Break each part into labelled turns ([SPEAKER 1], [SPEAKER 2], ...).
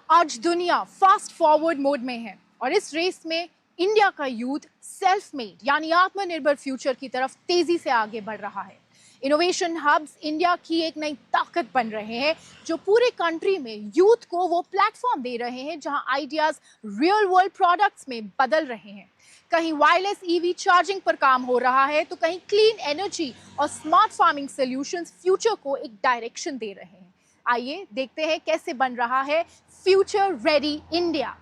[SPEAKER 1] आज दुनिया fast forward mode में है और इस रेस में इंडिया का यूथ सेल्फ मेड यानी आत्मनिर्भर फ्यूचर की तरफ तेजी से आगे बढ़ रहा है। इनोवेशन हब्स इंडिया की एक नई ताकत बन रहे हैं जो पूरे कंट्री में यूथ को वो प्लेटफॉर्म दे रहे हैं जहां आइडियाज रियल वर्ल्ड प्रोडक्ट्स में बदल रहे हैं। कहीं वायरलेस ईवी चार्जिंग पर काम हो रहा है तो कहीं क्लीन एनर्जी और स्मार्ट फार्मिंग सॉल्यूशंस फ्यूचर को एक डायरेक्शन दे रहे हैं। आइए देखते हैं कैसे बन रहा है फ्यूचर रेडी इंडिया।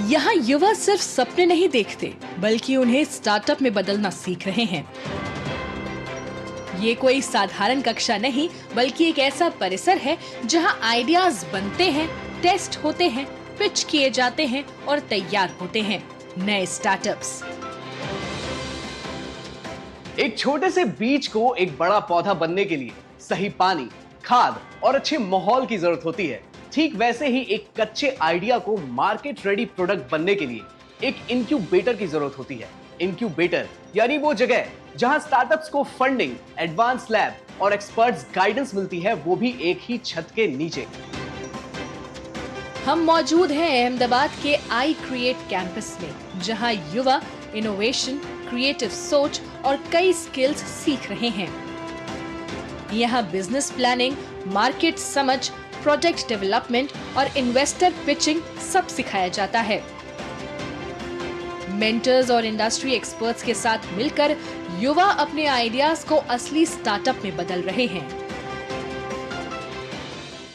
[SPEAKER 2] यहाँ युवा सिर्फ सपने नहीं देखते बल्कि उन्हें स्टार्टअप में बदलना सीख रहे हैं। ये कोई साधारण कक्षा नहीं बल्कि एक ऐसा परिसर है जहाँ आइडियाज बनते हैं, टेस्ट होते हैं, पिच किए जाते हैं और तैयार होते हैं नए स्टार्टअप्स।
[SPEAKER 3] एक छोटे से बीज को एक बड़ा पौधा बनने के लिए सही पानी, खाद और अच्छे माहौल की जरूरत होती है। ठीक वैसे ही एक कच्चे आइडिया को मार्केट रेडी प्रोडक्ट बनने के लिए एक इंक्यूबेटर की जरूरत होती है। इंक्यूबेटर यानी वो जगह जहां स्टार्टअप्स को फंडिंग, एडवांस लैब और एक्सपर्ट्स गाइडेंस मिलती है, वो भी एक ही छत के नीचे।
[SPEAKER 2] हम मौजूद हैं अहमदाबाद के आई क्रिएट कैंपस में, जहां युवा इनोवेशन, क्रिएटिव सोच और कई स्किल्स सीख रहे हैं। यहाँ बिजनेस प्लानिंग, मार्केट समझ, प्रोडक्ट डेवलपमेंट और इन्वेस्टर पिचिंग सब सिखाया जाता है। मेंटर्स और इंडस्ट्री एक्सपर्ट्स के साथ मिलकर युवा अपने आइडियाज को असली स्टार्टअप में बदल रहे हैं।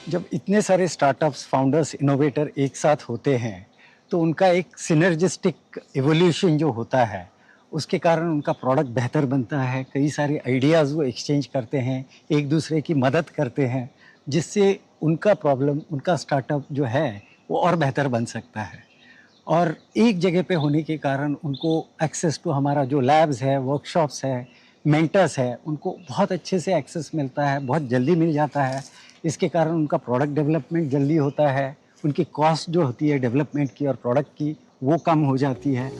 [SPEAKER 4] जब इतने सारे स्टार्टअप्स, फाउंडर्स, इनोवेटर एक साथ होते हैं तो उनका एक सिनर्जिस्टिक इवोल्यूशन जो होता है उसके कारण उनका प्रोडक्ट बेहतर बनता है। कई सारे आइडियाज़ वो एक्सचेंज करते हैं, एक दूसरे की मदद करते हैं, जिससे उनका प्रॉब्लम, उनका स्टार्टअप जो है वो और बेहतर बन सकता है। और एक जगह पे होने के कारण उनको एक्सेस टू हमारा जो लैब्स है, वर्कशॉप्स है, मेंटर्स है, उनको बहुत अच्छे से एक्सेस मिलता है, बहुत जल्दी मिल जाता है। इसके कारण उनका प्रोडक्ट डेवलपमेंट जल्दी होता है, उनकी कॉस्ट जो होती है डेवलपमेंट की और प्रोडक्ट की वो कम हो जाती है।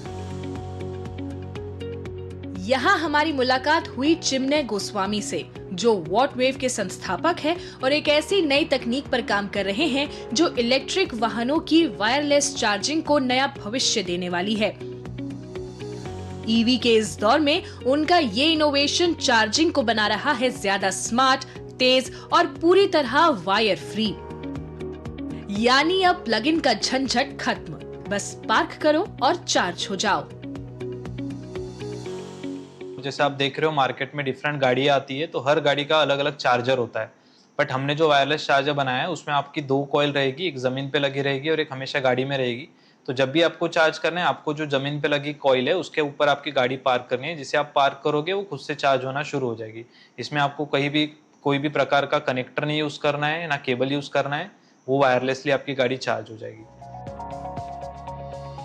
[SPEAKER 2] यहाँ हमारी मुलाकात हुई चिमने गोस्वामी से, जो वॉटवेव के संस्थापक हैं और एक ऐसी नई तकनीक पर काम कर रहे हैं जो इलेक्ट्रिक वाहनों की वायरलेस चार्जिंग को नया भविष्य देने वाली है। ईवी के इस दौर में उनका ये इनोवेशन चार्जिंग को बना रहा है ज्यादा स्मार्ट, तेज और पूरी तरह वायर फ्री। यानी अब प्लग इन का झंझट खत्म, बस पार्क करो और चार्ज हो जाओ।
[SPEAKER 5] जैसे आप देख रहे हो मार्केट में डिफरेंट गाड़ियाँ आती है तो हर गाड़ी का अलग अलग चार्जर होता है, बट हमने जो वायरलेस चार्जर बनाया है उसमें आपकी 2 कॉइल रहेगी, एक ज़मीन पे लगी रहेगी और एक हमेशा गाड़ी में रहेगी। तो जब भी आपको चार्ज करना है, आपको जो ज़मीन पे लगी कॉइल है उसके ऊपर आपकी गाड़ी पार्क करनी है। जिसे आप पार्क करोगे वो खुद से चार्ज होना शुरू हो जाएगी। इसमें आपको कहीं भी कोई भी प्रकार का कनेक्टर नहीं यूज़ करना है, ना केबल यूज़ करना है, वो वायरलेसली आपकी गाड़ी चार्ज हो जाएगी।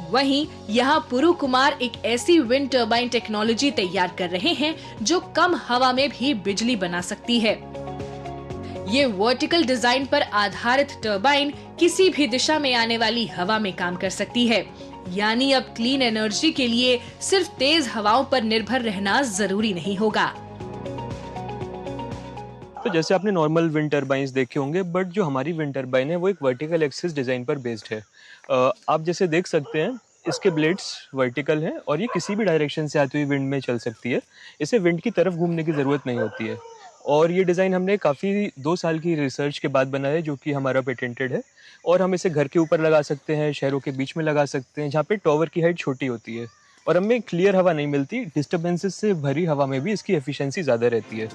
[SPEAKER 2] वहीं यहाँ पुरु कुमार एक ऐसी विंड टर्बाइन टेक्नोलॉजी तैयार कर रहे हैं जो कम हवा में भी बिजली बना सकती है। ये वर्टिकल डिजाइन पर आधारित टर्बाइन किसी भी दिशा में आने वाली हवा में काम कर सकती है। यानी अब क्लीन एनर्जी के लिए सिर्फ तेज हवाओं पर निर्भर रहना जरूरी नहीं होगा।
[SPEAKER 6] तो जैसे आपने नॉर्मल विंड टर्बाइंस देखे होंगे, बट जो हमारी विंड टर्बाइन है वो एक वर्टिकल एक्सिस डिज़ाइन पर बेस्ड है। आप जैसे देख सकते हैं इसके ब्लेड्स वर्टिकल हैं और ये किसी भी डायरेक्शन से आती हुई विंड में चल सकती है। इसे विंड की तरफ घूमने की ज़रूरत नहीं होती है। और ये डिज़ाइन हमने काफ़ी 2 साल की रिसर्च के बाद बनाया है, जो कि हमारा पेटेंटेड है। और हम इसे घर के ऊपर लगा सकते हैं, शहरों के बीच में लगा सकते हैं, जहाँ पे टॉवर की हाइट छोटी होती है और हमें क्लियर हवा नहीं मिलती। डिस्टर्बेंसेस से भरी हवा में भी इसकी एफिशिएंसी ज़्यादा रहती है।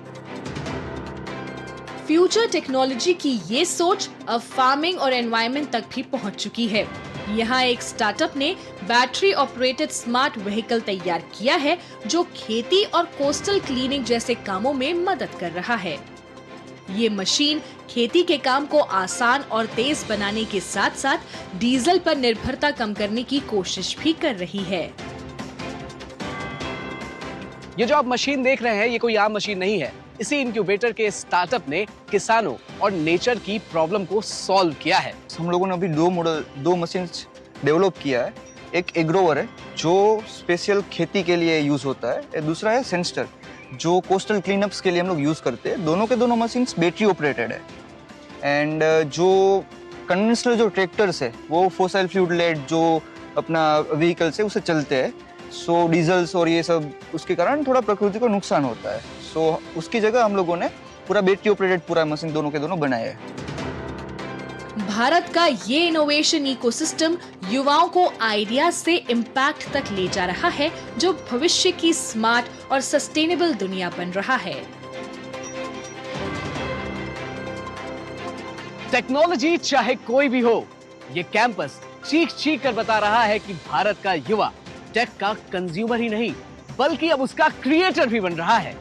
[SPEAKER 2] फ्यूचर टेक्नोलॉजी की ये सोच अब फार्मिंग और एनवायरनमेंट तक भी पहुंच चुकी है। यहाँ एक स्टार्टअप ने बैटरी ऑपरेटेड स्मार्ट व्हीकल तैयार किया है जो खेती और कोस्टल क्लीनिंग जैसे कामों में मदद कर रहा है। ये मशीन खेती के काम को आसान और तेज बनाने के साथ साथ डीजल पर निर्भरता कम करने की कोशिश भी कर रही है।
[SPEAKER 3] ये जो आप मशीन देख रहे हैं ये कोई आम मशीन नहीं है। इसी इंक्यूबेटर के स्टार्टअप ने किसानों और नेचर की प्रॉब्लम को सॉल्व किया है।
[SPEAKER 7] हम लोगों ने अभी 2 मशीन डेवलप किया है। एक एग्रोवर है जो स्पेशल खेती के लिए यूज होता है, दूसरा है सेंस्टर जो कोस्टल क्लीनअप्स के लिए हम लोग यूज करते हैं। दोनों के दोनों मशीन्स बैटरी ऑपरेटेड है। एंड जो कन्वेंशनल जो ट्रैक्टर्स है वो फोसिल फ्यूल लेड जो अपना व्हीकल्स है उसे चलते हैं, सो डीजल्स और ये सब उसके कारण थोड़ा प्रकृति को नुकसान होता है। सो उसकी जगह हम लोगों ने पूरा बैटरी ऑपरेटेड पूरा मशीन दोनों के दोनों बनाया है।
[SPEAKER 2] भारत का ये इनोवेशन इकोसिस्टम युवाओं को आइडिया से इम्पैक्ट तक ले जा रहा है, जो भविष्य की स्मार्ट और सस्टेनेबल दुनिया बन रहा है।
[SPEAKER 3] टेक्नोलॉजी चाहे कोई भी हो, ये कैंपस चीख चीख कर बता रहा है कि भारत का युवा टेक का कंज्यूमर ही नहीं बल्कि अब उसका क्रिएटर भी बन रहा है।